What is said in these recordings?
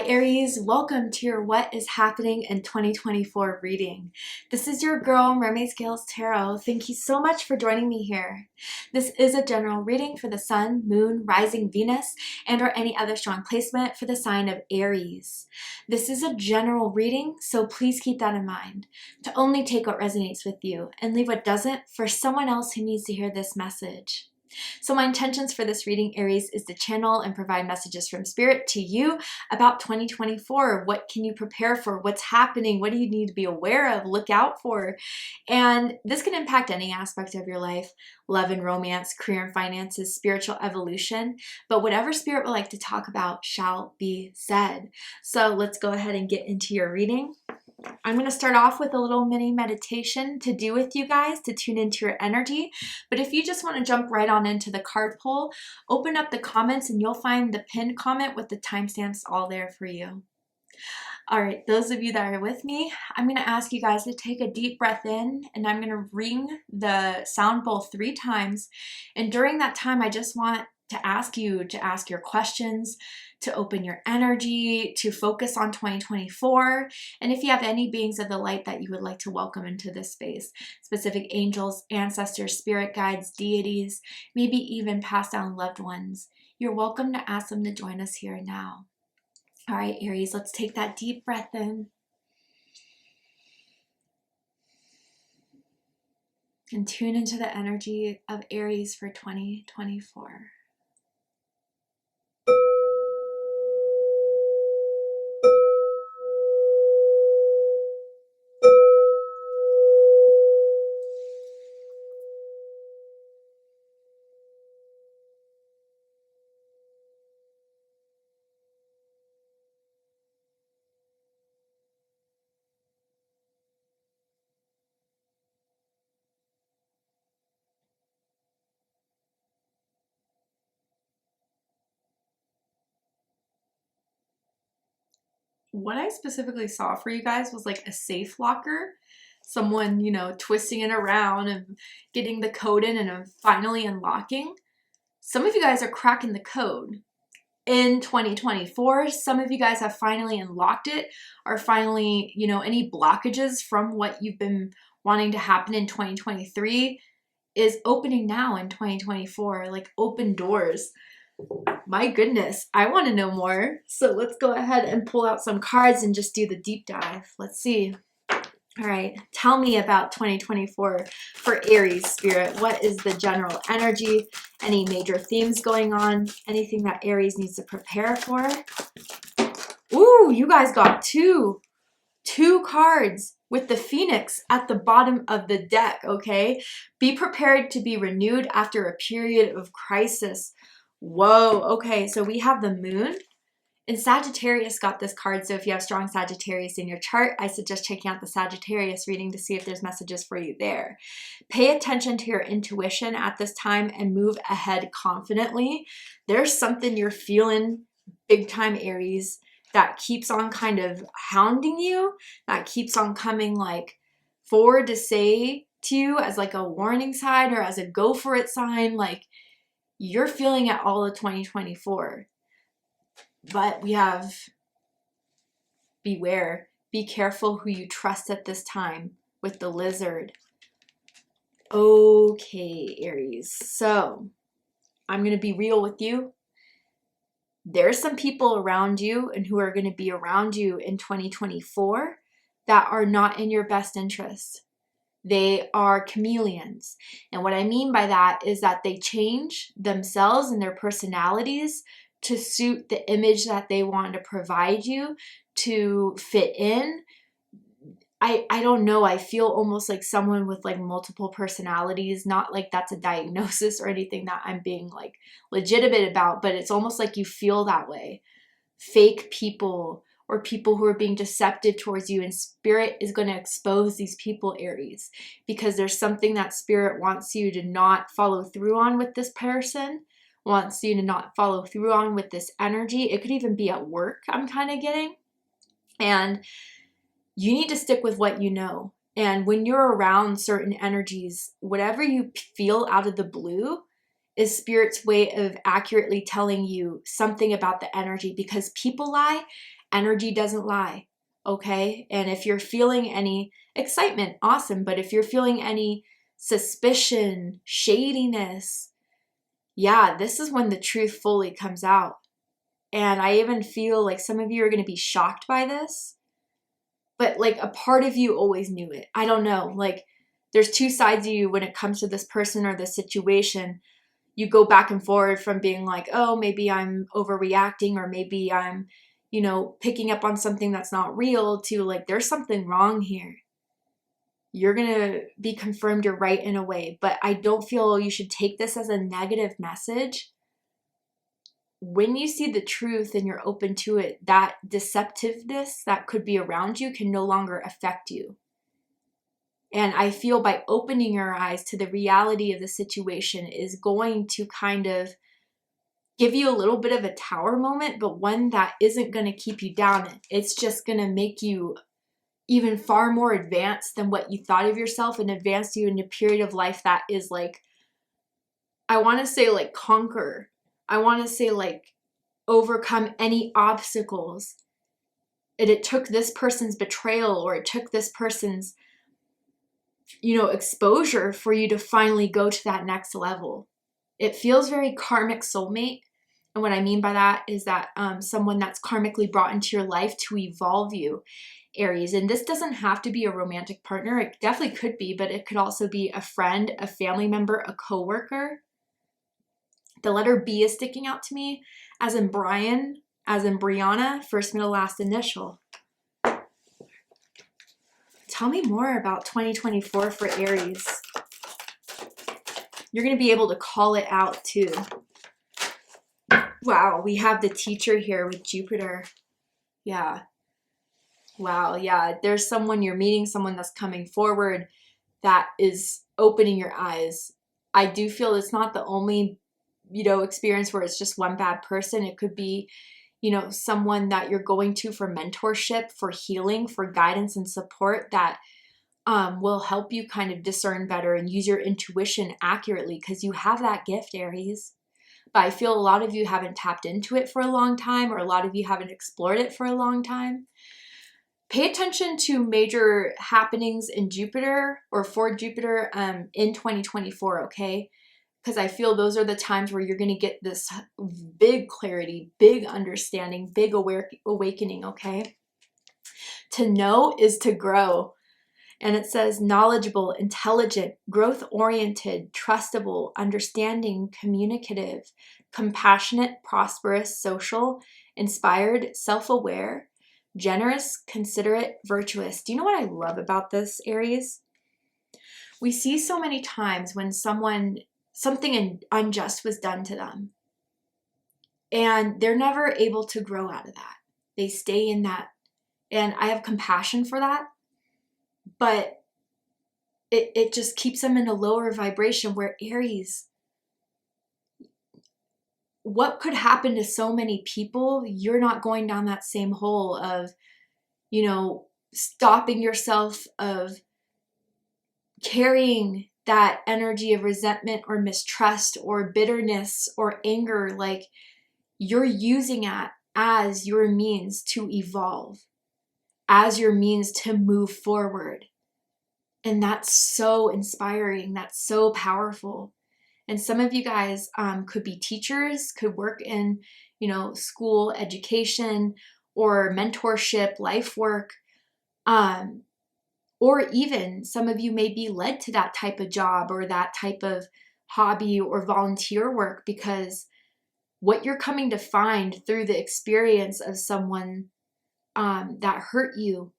Aries, welcome to your What is Happening in 2024 reading. This is your girl, Mermaid Scales Tarot. Thank you so much for joining me here. This is a general reading for the Sun, Moon, Rising Venus, and or any other strong placement for the sign of Aries. This is a general reading, so please keep that in mind, to only take what resonates with you and leave what doesn't for someone else who needs to hear this message. So my intentions for this reading, Aries, is to channel and provide messages from Spirit to you about 2024. What can you prepare for? What's happening? What do you need to be aware of, look out for? And this can impact any aspect of your life: love and romance, career and finances, spiritual evolution. But whatever Spirit would like to talk about shall be said. So let's go ahead and get into your reading. I'm going to start off with a little mini meditation to do with you guys to tune into your energy. But if you just want to jump right on into the card pull, open up the comments and you'll find the pinned comment with the timestamps all there for you. All right, those of you that are with me, I'm going to ask you guys to take a deep breath in, and I'm going to ring the sound bowl 3 times. And during that time, I just want to ask you to ask your questions, to open your energy, to focus on 2024. And if you have any beings of the light that you would like to welcome into this space, specific angels, ancestors, spirit guides, deities, maybe even passed down loved ones, you're welcome to ask them to join us here now. All right, Aries, let's take that deep breath in and tune into the energy of Aries for 2024. What I specifically saw for you guys was like a safe locker. Someone, twisting it around and getting the code in and finally unlocking. Some of you guys are cracking the code in 2024. Some of you guys have finally unlocked it, or finally, any blockages from what you've been wanting to happen in 2023 is opening now in 2024, like open doors. My goodness, I want to know more. So let's go ahead and pull out some cards and just do the deep dive. Let's see. All right, tell me about 2024 for Aries, Spirit. What is the general energy? Any major themes going on? Anything that Aries needs to prepare for? Ooh, you guys got two cards with the Phoenix at the bottom of the deck, okay? Be prepared to be renewed after a period of crisis. Whoa, okay, so we have the moon, and Sagittarius got this card. So if you have strong Sagittarius in your chart, I suggest checking out the Sagittarius reading to see if there's messages for you there. Pay attention to your intuition at this time and move ahead confidently. There's something you're feeling big time, Aries, that keeps on kind of hounding you, that keeps on coming like forward to say to you as like a warning sign or as a go for it sign. Like, you're feeling it all of 2024. But we have beware, be careful who you trust at this time with the lizard. Okay, Aries. So I'm going to be real with you. There's some people around you and who are going to be around you in 2024 that are not in your best interest. They are chameleons. And what I mean by that is that they change themselves and their personalities to suit the image that they want to provide you, to fit in. I don't know. I feel almost like someone with like multiple personalities. Not like that's a diagnosis or anything that I'm being like legitimate about, but it's almost like you feel that way. Fake people, or people who are being deceptive towards you, and Spirit is going to expose these people, Aries, because there's something that Spirit wants you to not follow through on with this person, wants you to not follow through on with this energy. It could even be at work, I'm kind of getting. And you need to stick with what you know. And when you're around certain energies, whatever you feel out of the blue is Spirit's way of accurately telling you something about the energy, because people lie Energy doesn't lie, okay? And if you're feeling any excitement, awesome. But if you're feeling any suspicion, shadiness, yeah, this is when the truth fully comes out. And I even feel like some of you are going to be shocked by this, but like a part of you always knew it. I don't know. Like there's two sides of you when it comes to this person or this situation. You go back and forward from being like, oh, maybe I'm overreacting, or maybe I'm, picking up on something that's not real, to like, there's something wrong here. You're going to be confirmed you're right in a way, but I don't feel you should take this as a negative message. When you see the truth and you're open to it, that deceptiveness that could be around you can no longer affect you. And I feel by opening your eyes to the reality of the situation is going to kind of give you a little bit of a tower moment, but one that isn't going to keep you down. It's just going to make you even far more advanced than what you thought of yourself, and advance you in a period of life that is like, I want to say like conquer. I want to say like overcome any obstacles. And it took this person's betrayal, or it took this person's, exposure for you to finally go to that next level. It feels very karmic soulmate. And what I mean by that is that someone that's karmically brought into your life to evolve you, Aries. And this doesn't have to be a romantic partner. It definitely could be, but it could also be a friend, a family member, a coworker. The letter B is sticking out to me, as in Brian, as in Brianna, first, middle, last initial. Tell me more about 2024 for Aries. You're going to be able to call it out too. Wow, we have the teacher here with Jupiter. Yeah. Wow, yeah. There's someone you're meeting, someone that's coming forward that is opening your eyes. I do feel it's not the only, experience where it's just one bad person. It could be, someone that you're going to for mentorship, for healing, for guidance and support that will help you kind of discern better and use your intuition accurately, because you have that gift, Aries. But I feel a lot of you haven't tapped into it for a long time, or a lot of you haven't explored it for a long time. Pay attention to major happenings in Jupiter, or for Jupiter in 2024, okay? Because I feel those are the times where you're going to get this big clarity, big understanding, big awakening, okay? To know is to grow. And it says knowledgeable, intelligent, growth-oriented, trustable, understanding, communicative, compassionate, prosperous, social, inspired, self-aware, generous, considerate, virtuous. Do you know what I love about this, Aries? We see so many times when something unjust was done to them, and they're never able to grow out of that. They stay in that. And I have compassion for that. But it just keeps them in a lower vibration, where Aries, what could happen to so many people? You're not going down that same hole of, stopping yourself, of carrying that energy of resentment or mistrust or bitterness or anger. Like, you're using it as your means to evolve, as your means to move forward. And that's so inspiring. That's so powerful. And some of you guys could be teachers, could work in, school, education, or mentorship, life work. Or even some of you may be led to that type of job or that type of hobby or volunteer work, because what you're coming to find through the experience of someone that hurt you,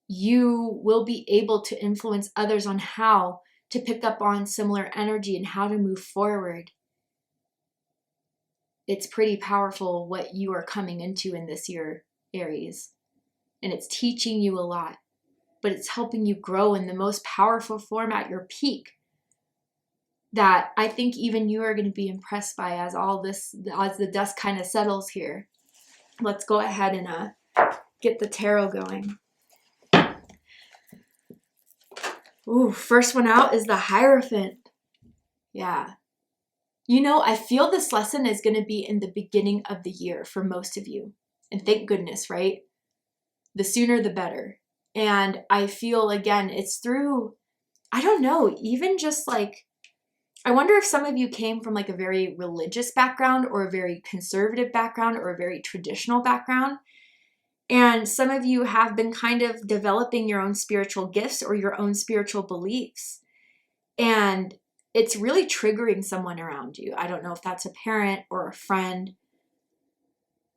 you will be able to influence others on how to pick up on similar energy and how to move forward. It's pretty powerful what you are coming into in this year, Aries. And it's teaching you a lot, but it's helping you grow in the most powerful form at your peak, that I think even you are going to be impressed by as the dust kind of settles here. Let's go ahead and get the tarot going. Ooh, first one out is the Hierophant. Yeah. I feel this lesson is going to be in the beginning of the year for most of you. And thank goodness, right? The sooner the better. And I feel, again, it's through, I don't know, even just like, I wonder if some of you came from like a very religious background or a very conservative background or a very traditional background. And some of you have been kind of developing your own spiritual gifts or your own spiritual beliefs. And it's really triggering someone around you. I don't know if that's a parent or a friend.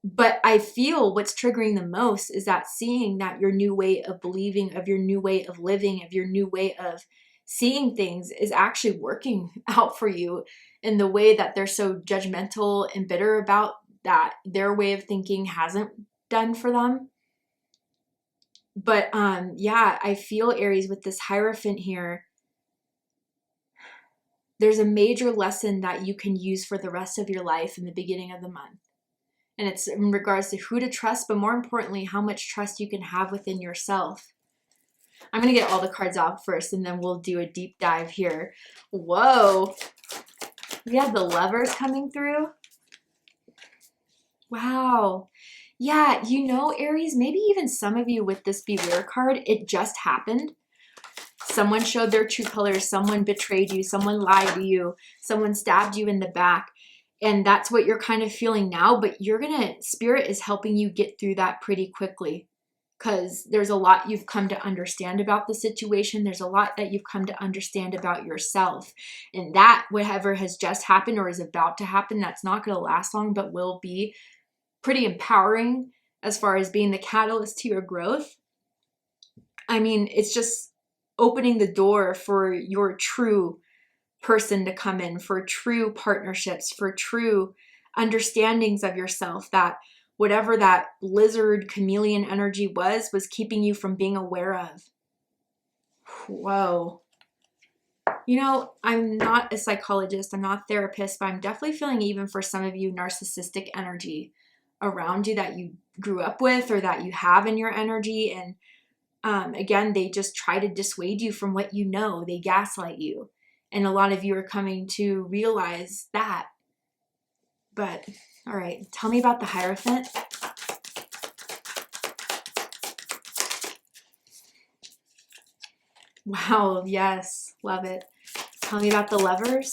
But I feel what's triggering the most is that seeing that your new way of believing, of your new way of living, of your new way of seeing things is actually working out for you in the way that they're so judgmental and bitter about that their way of thinking hasn't done for them. But yeah, I feel, Aries, with this Hierophant here, there's a major lesson that you can use for the rest of your life in the beginning of the month. And it's in regards to who to trust, but more importantly, how much trust you can have within yourself. I'm going to get all the cards out first, and then we'll do a deep dive here. Whoa. We have the Lovers coming through. Wow. Yeah, you know, Aries, maybe even some of you with this Beware card, it just happened. Someone showed their true colors. Someone betrayed you. Someone lied to you. Someone stabbed you in the back. And that's what you're kind of feeling now, but Spirit is helping you get through that pretty quickly, because there's a lot you've come to understand about the situation. There's a lot that you've come to understand about yourself. And that, whatever has just happened or is about to happen, that's not going to last long, but will be pretty empowering as far as being the catalyst to your growth. I mean, it's just opening the door for your true person to come in, for true partnerships, for true understandings of yourself, that whatever that lizard chameleon energy was keeping you from being aware of. Whoa. You know, I'm not a psychologist, I'm not a therapist, but I'm definitely feeling, even for some of you, narcissistic energy around you that you grew up with or that you have in your energy. And again, they just try to dissuade you from what you know. They gaslight you. And a lot of you are coming to realize that. But, all right, tell me about the Hierophant. Wow, yes, love it. Tell me about the Lovers.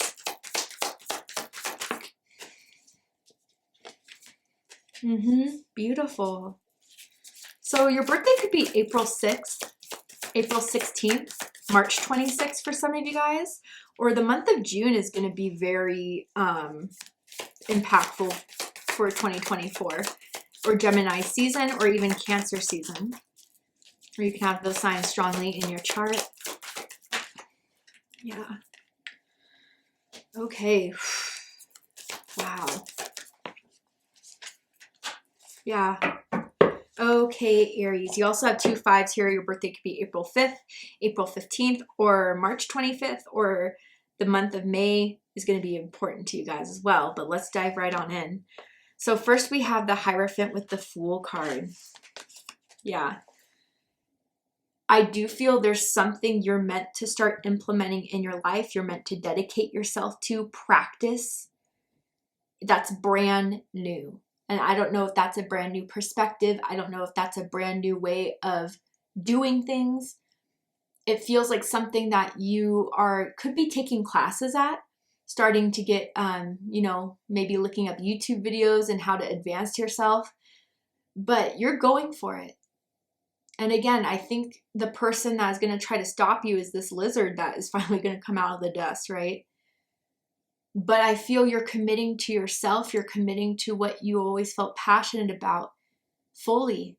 Beautiful. So your birthday could be April 6th, April 16th, March 26th for some of you guys, or the month of June is going to be very impactful for 2024, or Gemini season, or even Cancer season, or you can have those signs strongly in your chart. Yeah. Okay. Wow. Yeah. Okay, Aries. You also have 2 5s here. Your birthday could be April 5th, April 15th, or March 25th, or the month of May is going to be important to you guys as well. But let's dive right on in. So first we have the Hierophant with the Fool card. Yeah. I do feel there's something you're meant to start implementing in your life. You're meant to dedicate yourself to practice. That's brand new. And I don't know if that's a brand new perspective. I don't know if that's a brand new way of doing things. It feels like something that you could be taking classes at, starting to get, you know, maybe looking up YouTube videos and how to advance yourself. But you're going for it. And again, I think the person that is going to try to stop you is this lizard that is finally going to come out of the dust, right? But I feel you're committing to yourself. You're committing to what you always felt passionate about fully.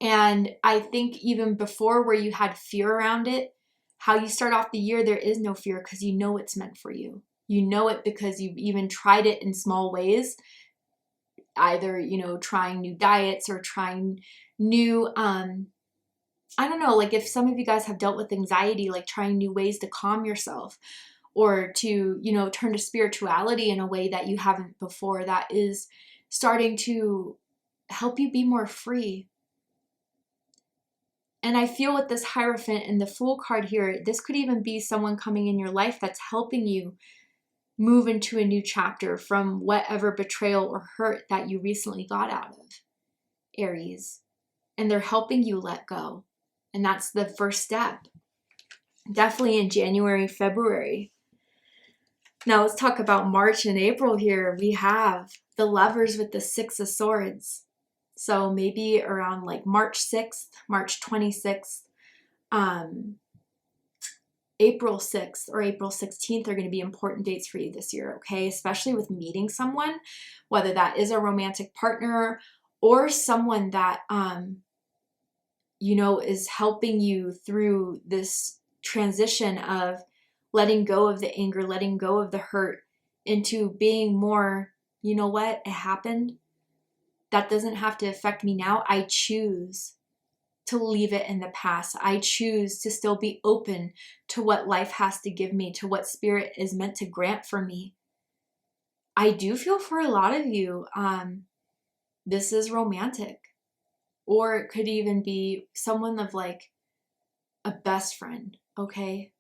And I think even before, where you had fear around it, how you start off the year, there is no fear because you know it's meant for you. You know it because you've even tried it in small ways, either, you know, trying new diets or trying new, I don't know, like if some of you guys have dealt with anxiety, like trying new ways to calm yourself, or to, you know, turn to spirituality in a way that you haven't before, that is starting to help you be more free. And I feel with this Hierophant and the Fool card here, this could even be someone coming in your life that's helping you move into a new chapter from whatever betrayal or hurt that you recently got out of. Aries, and they're helping you let go. And that's the first step. Definitely in January, February. Now let's talk about March and April here. We have the Lovers with the Six of Swords. So maybe around like March 6th, March 26th, April 6th or April 16th are going to be important dates for you this year, okay? Especially with meeting someone, whether that is a romantic partner or someone that, you know, is helping you through this transition of letting go of the anger, letting go of the hurt into being more, you know what, it happened. That doesn't have to affect me now. I choose to leave it in the past. I choose to still be open to what life has to give me, to what spirit is meant to grant for me. I do feel for a lot of you, this is romantic, or it could even be someone of like a best friend, okay?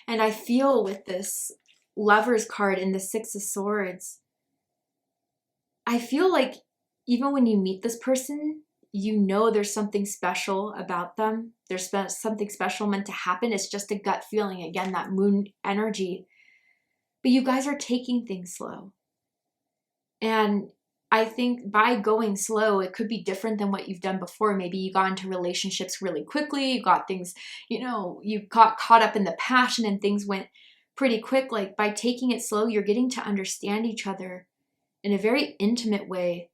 And I feel with this Lovers card and the Six of Swords, I feel like even when you meet this person, you know there's something special about them. There's something special meant to happen. It's just a gut feeling. Again, that moon energy. But you guys are taking things slow. And I think by going slow, it could be different than what you've done before. Maybe you got into relationships really quickly. You got things, you know, you got caught up in the passion and things went pretty quick. Like by taking it slow, you're getting to understand each other in a very intimate way.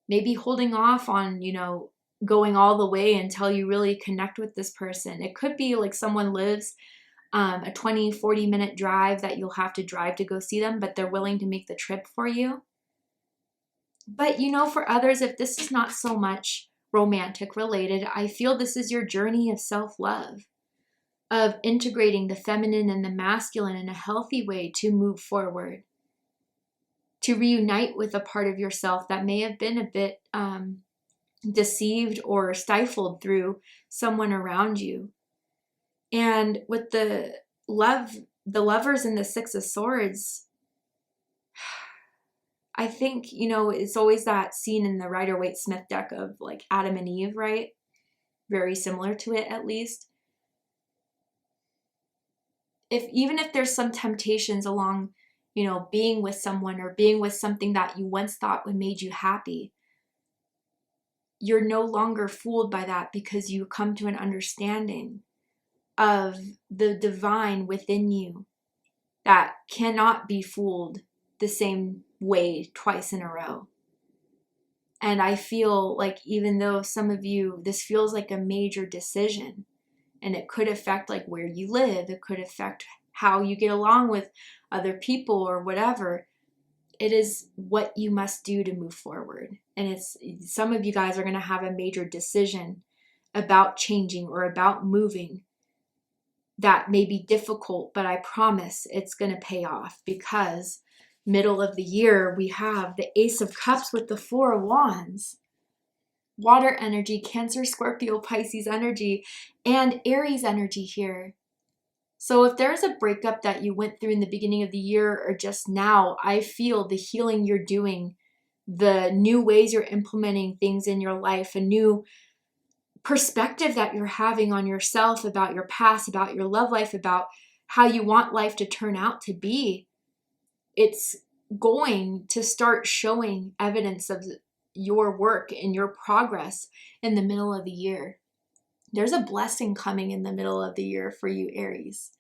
Maybe holding off on, you know, going all the way until you really connect with this person. It could be like someone lives a 20, 40-minute drive that you'll have to drive to go see them, but they're willing to make the trip for you. But, you know, for others, if this is not so much romantic related, I feel this is your journey of self-love, of integrating the feminine and the masculine in a healthy way to move forward, to reunite with a part of yourself that may have been a bit deceived or stifled through someone around you. And with the Lovers and the Six of Swords, I think, you know, it's always that scene in the Rider-Waite-Smith deck of like Adam and Eve, right? Very similar to it, at least. Even if there's some temptations along, you know, being with someone or being with something that you once thought would made you happy, you're no longer fooled by that because you come to an understanding of the divine within you that cannot be fooled the same way twice in a row. And I feel like even though some of you, this feels like a major decision and it could affect like where you live, it could affect how you get along with other people or whatever, it is what you must do to move forward. And it's, some of you guys are going to have a major decision about changing or about moving that may be difficult, but I promise it's going to pay off, because middle of the year, we have the Ace of Cups with the Four of Wands. Water energy, Cancer, Scorpio, Pisces energy, and Aries energy here. So if there's a breakup that you went through in the beginning of the year or just now, I feel the healing you're doing, the new ways you're implementing things in your life, a new perspective that you're having on yourself, about your past, about your love life, about how you want life to turn out to be. It's going to start showing evidence of your work and your progress in the middle of the year. There's a blessing coming in the middle of the year for you, Aries,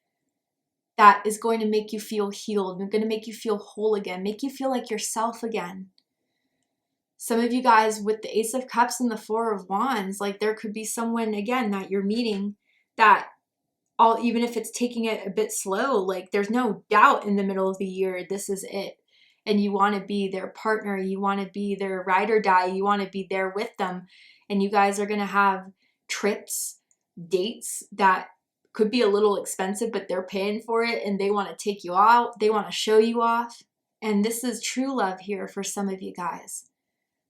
that is going to make you feel healed, going to make you feel whole again, make you feel like yourself again. Some of you guys with the Ace of Cups and the Four of Wands, like there could be someone, again, that you're meeting that even if it's taking it a bit slow, like there's no doubt in the middle of the year, this is it. And you want to be their partner. You want to be their ride or die. You want to be there with them. And you guys are going to have trips, dates that could be a little expensive, but they're paying for it and they want to take you out. They want to show you off. And this is true love here for some of you guys.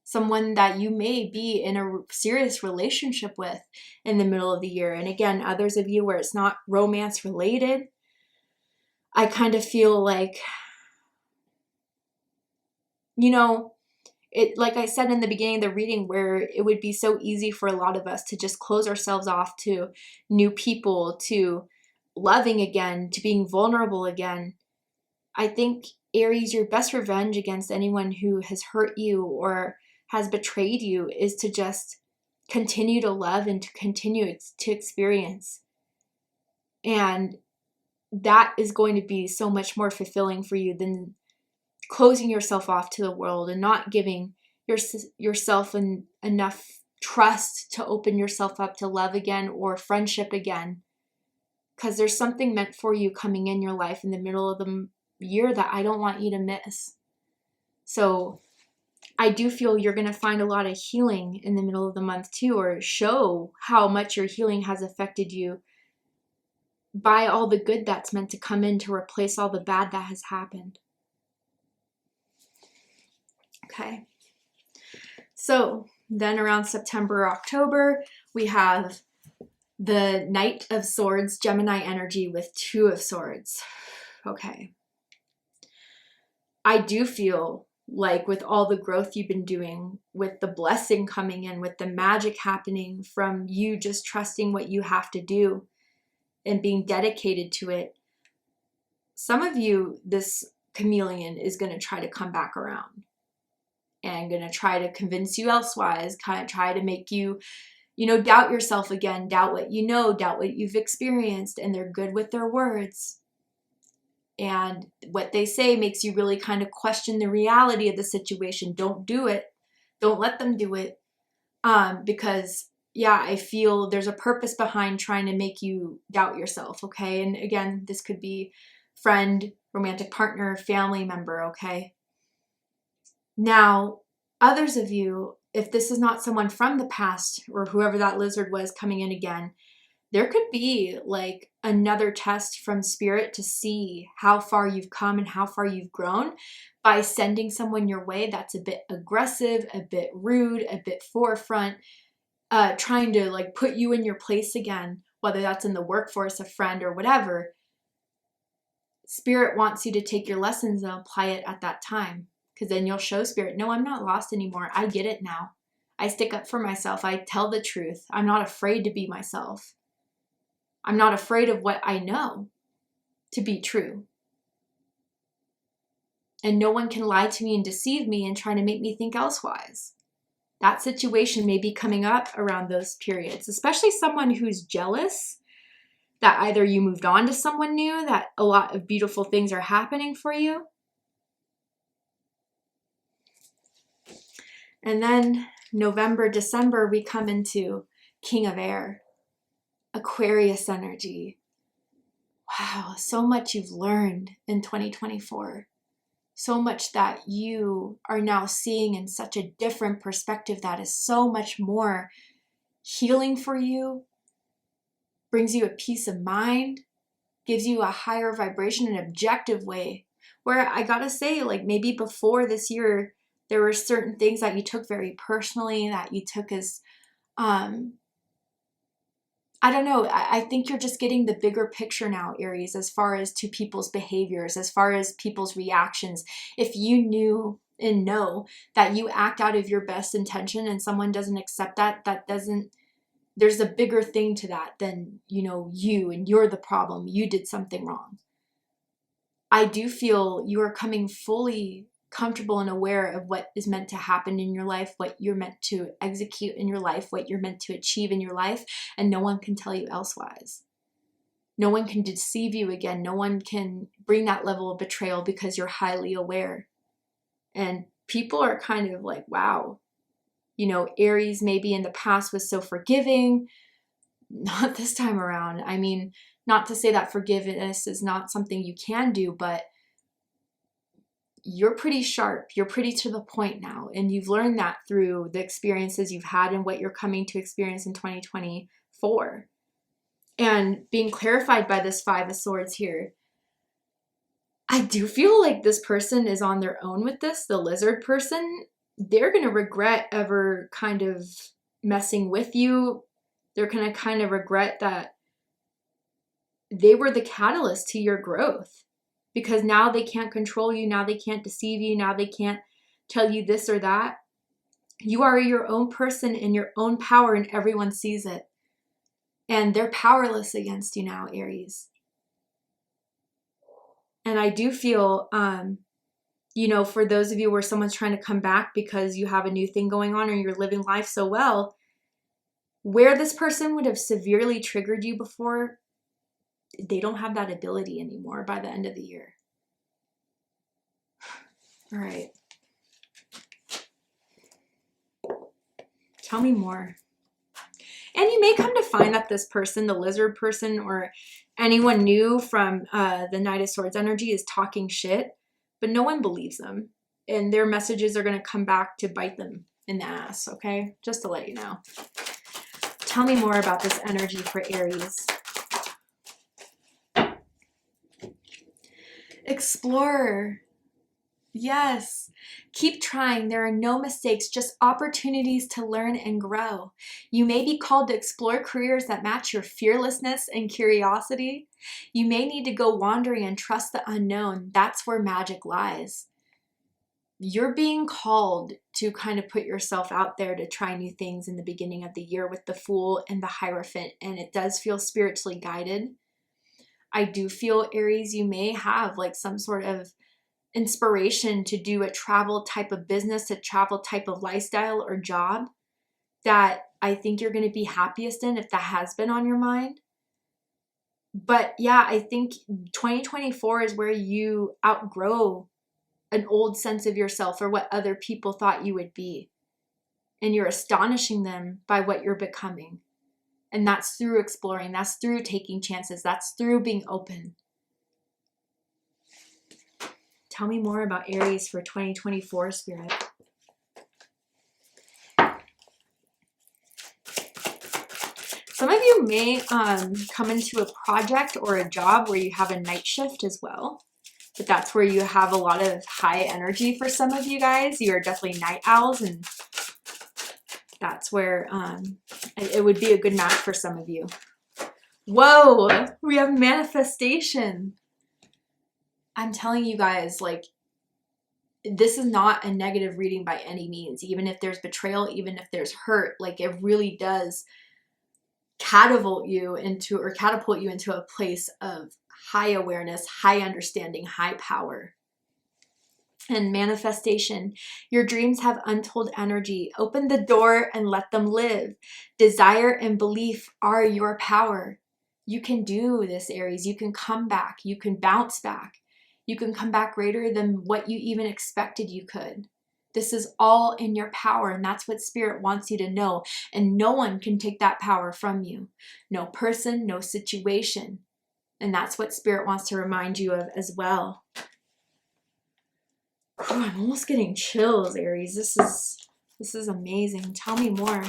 Someone that you may be in a serious relationship with in the middle of the year. And again, others of you where it's not romance related, I kind of feel like, you know, it, like I said in the beginning of the reading, where it would be so easy for a lot of us to just close ourselves off to new people, to loving again, to being vulnerable again. I think, Aries, your best revenge against anyone who has hurt you or has betrayed you is to just continue to love and to continue to experience. And that is going to be so much more fulfilling for you than closing yourself off to the world and not giving yourself enough trust to open yourself up to love again or friendship again. Because there's something meant for you coming in your life in the middle of the year that I don't want you to miss. So I do feel you're going to find a lot of healing in the middle of the month too, or show how much your healing has affected you by all the good that's meant to come in to replace all the bad that has happened. Okay. So then around September, October, we have the Knight of Swords, Gemini energy with Two of Swords. Okay. I do feel like with all the growth you've been doing, with the blessing coming in, with the magic happening from you just trusting what you have to do and being dedicated to it, some of you, this chameleon is going to try to come back around and going to try to convince you elsewise, kind of try to make you, doubt yourself again, doubt what you know, doubt what you've experienced, and they're good with their words. And what they say makes you really kind of question the reality of the situation. Don't do it. Don't let them do it. Because, I feel there's a purpose behind trying to make you doubt yourself, okay? And again, this could be friend, romantic partner, family member, okay? Now, others of you, if this is not someone from the past or whoever that lizard was coming in again, there could be like another test from spirit to see how far you've come and how far you've grown by sending someone your way that's a bit aggressive, a bit rude, a bit forefront, trying to like put you in your place again, whether that's in the workforce, a friend, or whatever. Spirit wants you to take your lessons and apply it at that time, because then you'll show spirit, no, I'm not lost anymore. I get it now. I stick up for myself. I tell the truth. I'm not afraid to be myself. I'm not afraid of what I know to be true. And no one can lie to me and deceive me and try to make me think elsewise. That situation may be coming up around those periods, especially someone who's jealous that either you moved on to someone new, that a lot of beautiful things are happening for you. And then November, December, we come into King of Air, Aquarius energy. Wow, so much you've learned in 2024. So much that you are now seeing in such a different perspective that is so much more healing for you, brings you a peace of mind, gives you a higher vibration, an objective way. Where I gotta say, like maybe before this year, there were certain things that you took very personally, that you took as, I don't know, I think you're just getting the bigger picture now, Aries, as far as to people's behaviors, as far as people's reactions. If you knew and know that you act out of your best intention and someone doesn't accept that, there's a bigger thing to that than, you and you're the problem. You did something wrong. I do feel you are coming fully comfortable and aware of what is meant to happen in your life, what you're meant to execute in your life, what you're meant to achieve in your life, and no one can tell you elsewise. No one can deceive you again. No one can bring that level of betrayal because you're highly aware. And people are kind of like, wow, Aries maybe in the past was so forgiving. Not this time around. I mean, not to say that forgiveness is not something you can do, but you're pretty sharp. You're pretty to the point now. And you've learned that through the experiences you've had and what you're coming to experience in 2024. And being clarified by this Five of Swords here, I do feel like this person is on their own with this, the lizard person. They're going to regret ever kind of messing with you. They're going to kind of regret that they were the catalyst to your growth, because now they can't control you. Now they can't deceive you. Now they can't tell you this or that. You are your own person in your own power, and everyone sees it. And they're powerless against you now, Aries. And I do feel, you know, for those of you where someone's trying to come back because you have a new thing going on or you're living life so well, where this person would have severely triggered you before, they don't have that ability anymore by the end of the year. All right. Tell me more. And you may come to find that this person, the lizard person, or anyone new from the Knight of Swords energy is talking shit, but no one believes them. And their messages are going to come back to bite them in the ass, okay? Just to let you know. Tell me more about this energy for Aries. Explorer. Yes. Keep trying. There are no mistakes, just opportunities to learn and grow. You may be called to explore careers that match your fearlessness and curiosity. You may need to go wandering and trust the unknown. That's where magic lies. You're being called to kind of put yourself out there to try new things in the beginning of the year with the Fool and the Hierophant, and it does feel spiritually guided. I do feel, Aries, you may have like some sort of inspiration to do a travel type of business, a travel type of lifestyle or job that I think you're going to be happiest in if that has been on your mind. But yeah, I think 2024 is where you outgrow an old sense of yourself or what other people thought you would be. And you're astonishing them by what you're becoming. And that's through exploring. That's through taking chances. That's through being open. Tell me more about Aries for 2024, Spirit. Some of you may come into a project or a job where you have a night shift as well. But that's where you have a lot of high energy for some of you guys. You are definitely night owls, and that's where it would be a good match for some of you. Whoa, we have manifestation. I'm telling you guys, like, this is not a negative reading by any means. Even if there's betrayal, even if there's hurt, like it really does catapult you into a place of high awareness, high understanding, high power. And manifestation. Your dreams have untold energy. Open the door and let them live. Desire and belief are your power. You can do this, Aries. You can come back. You can bounce back. You can come back greater than what you even expected you could. This is all in your power, and that's what Spirit wants you to know. And no one can take that power from you. No person, no situation. And that's what Spirit wants to remind you of as well. Oh, I'm almost getting chills, Aries. This is amazing. Tell me more.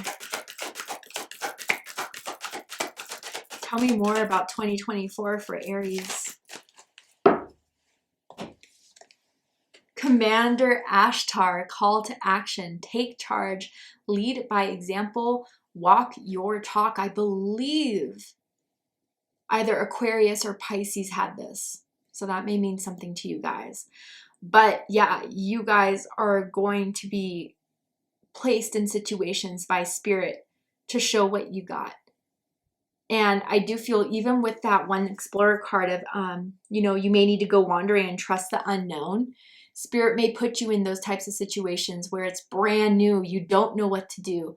Tell me more about 2024 for Aries. Commander Ashtar, call to action. Take charge. Lead by example. Walk your talk. I believe either Aquarius or Pisces had this. So that may mean something to you guys. But yeah, you guys are going to be placed in situations by Spirit to show what you got. And I do feel even with that one Explorer card of, you know, you may need to go wandering and trust the unknown. Spirit may put you in those types of situations where it's brand new. You don't know what to do.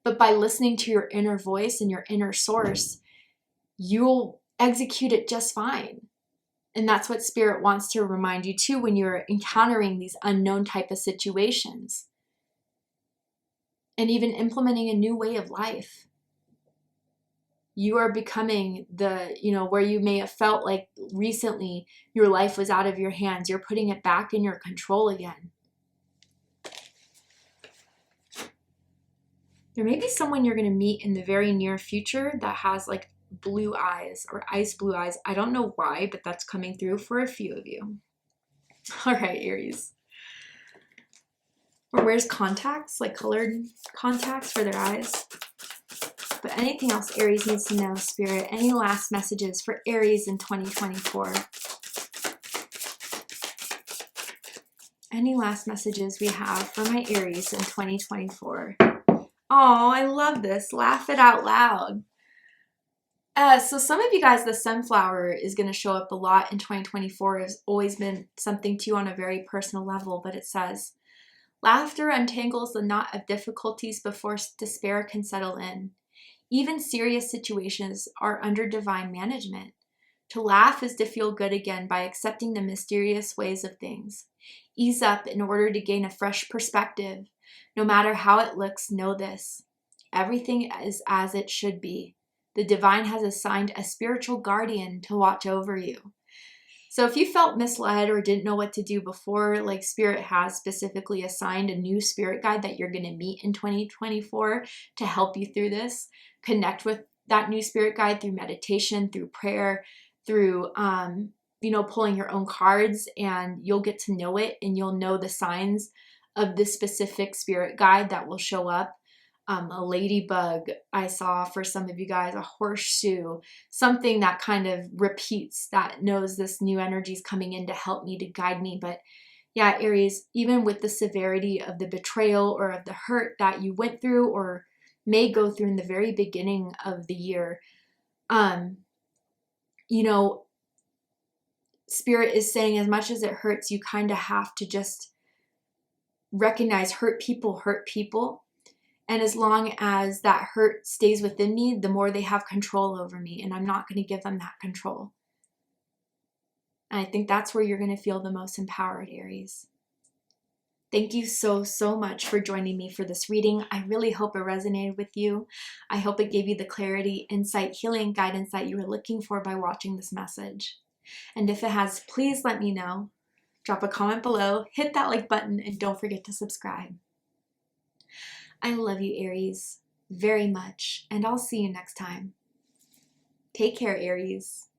But by listening to your inner voice and your inner source, you'll execute it just fine. And that's what Spirit wants to remind you too when you're encountering these unknown type of situations. And even implementing a new way of life. You are becoming the, you know, where you may have felt like recently your life was out of your hands. You're putting it back in your control again. There may be someone you're going to meet in the very near future that has like blue eyes or ice blue eyes. I don't know why, but that's coming through for a few of you. All right, Aries. Or wears contacts, like colored contacts for their eyes. But anything else Aries needs to know, Spirit? Any last messages for Aries in 2024? Any last messages we have for my Aries in 2024? Oh, I love this. Laugh it out loud. So some of you guys, the sunflower is going to show up a lot in 2024. Has always been something to you on a very personal level, but it says, laughter untangles the knot of difficulties before despair can settle in. Even serious situations are under divine management. To laugh is to feel good again by accepting the mysterious ways of things. Ease up in order to gain a fresh perspective. No matter how it looks, know this. Everything is as it should be. The divine has assigned a spiritual guardian to watch over you. So if you felt misled or didn't know what to do before, like Spirit has specifically assigned a new spirit guide that you're going to meet in 2024 to help you through this. Connect with that new spirit guide through meditation, through prayer, through, pulling your own cards, and you'll get to know it and you'll know the signs of this specific spirit guide that will show up. A ladybug I saw for some of you guys, a horseshoe, something that kind of repeats, that knows this new energy is coming in to help me, to guide me. But yeah, Aries, even with the severity of the betrayal or of the hurt that you went through or may go through in the very beginning of the year, Spirit is saying, as much as it hurts, you kind of have to just recognize hurt people. And as long as that hurt stays within me, the more they have control over me, and I'm not going to give them that control. And I think that's where you're going to feel the most empowered, Aries. Thank you so, so much for joining me for this reading. I really hope it resonated with you. I hope it gave you the clarity, insight, healing, guidance that you were looking for by watching this message. And if it has, please let me know. Drop a comment below, hit that like button, and don't forget to subscribe. I love you, Aries, very much, and I'll see you next time. Take care, Aries.